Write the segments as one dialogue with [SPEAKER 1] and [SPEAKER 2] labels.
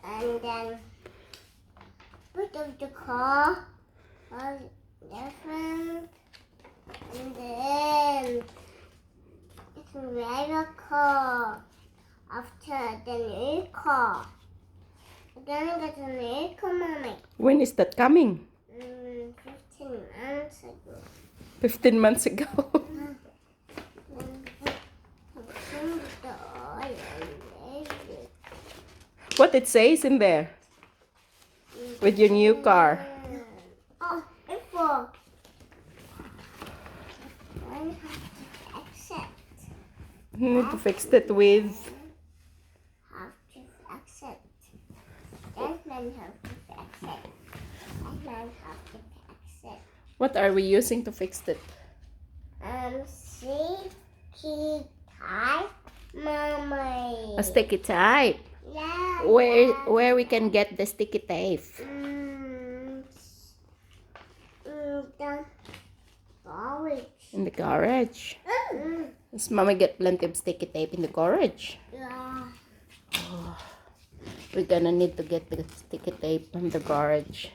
[SPEAKER 1] And then boot of the car was different. And then it's a car. After the new car. Then I got a new car, Mommy.
[SPEAKER 2] When is that coming?
[SPEAKER 1] 15 months ago.
[SPEAKER 2] 15 months ago. What it says in there? With your new car.
[SPEAKER 1] Oh, info. I have to accept.
[SPEAKER 2] You need to fix it with...
[SPEAKER 1] Have to accept. Then have to accept. And then have to accept.
[SPEAKER 2] What are we using to fix it?
[SPEAKER 1] Sticky type, Mommy.
[SPEAKER 2] A sticky tape.
[SPEAKER 1] Yeah.
[SPEAKER 2] Where we can get the sticky tape?
[SPEAKER 1] The garage.
[SPEAKER 2] In the garage.
[SPEAKER 1] Mm.
[SPEAKER 2] Does Mama get plenty of sticky tape in the garage?
[SPEAKER 1] Yeah.
[SPEAKER 2] Oh, we're gonna need to get the sticky tape from the garage.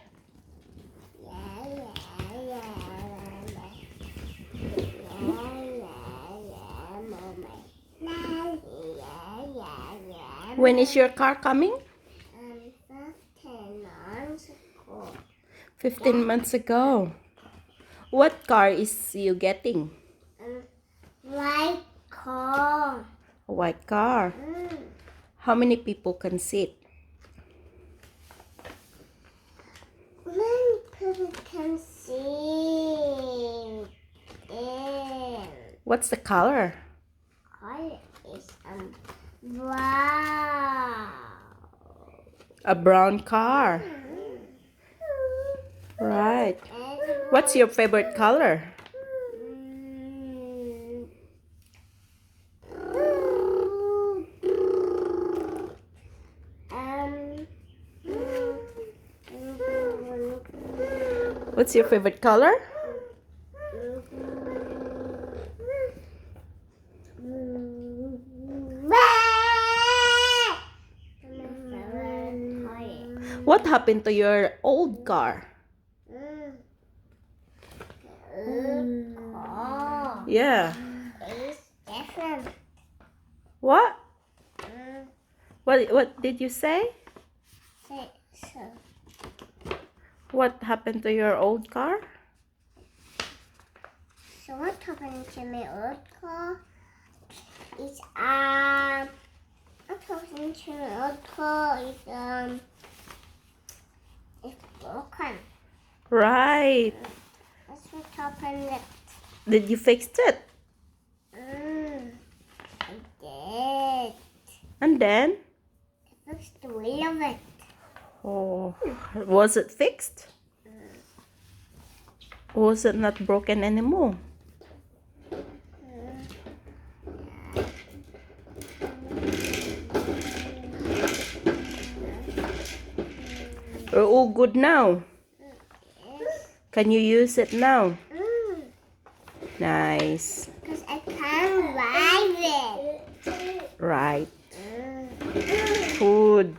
[SPEAKER 2] When is your car coming?
[SPEAKER 1] 15 months ago.
[SPEAKER 2] 15 months ago. What car is you getting?
[SPEAKER 1] White car.
[SPEAKER 2] A white car. How many people can sit?
[SPEAKER 1] Many people can see it.
[SPEAKER 2] What's the color?
[SPEAKER 1] Color is brown.
[SPEAKER 2] A brown car. Right. What's your favorite color? What's your favorite color? What happened to your old car? Yeah.
[SPEAKER 1] It's different.
[SPEAKER 2] What? What did you say?
[SPEAKER 1] So,
[SPEAKER 2] What happened to your old car?
[SPEAKER 1] so what happened to my old car is what happened to my old car is it's broken.
[SPEAKER 2] Right.
[SPEAKER 1] That's what happened.
[SPEAKER 2] Did you fix it?
[SPEAKER 1] I did.
[SPEAKER 2] And then?
[SPEAKER 1] I fixed the wheel of it.
[SPEAKER 2] Oh, was it fixed? Was it not broken anymore? We're all good now.
[SPEAKER 1] Yes.
[SPEAKER 2] Can you use it now? Nice.
[SPEAKER 1] Because I can't ride it.
[SPEAKER 2] Right. Good.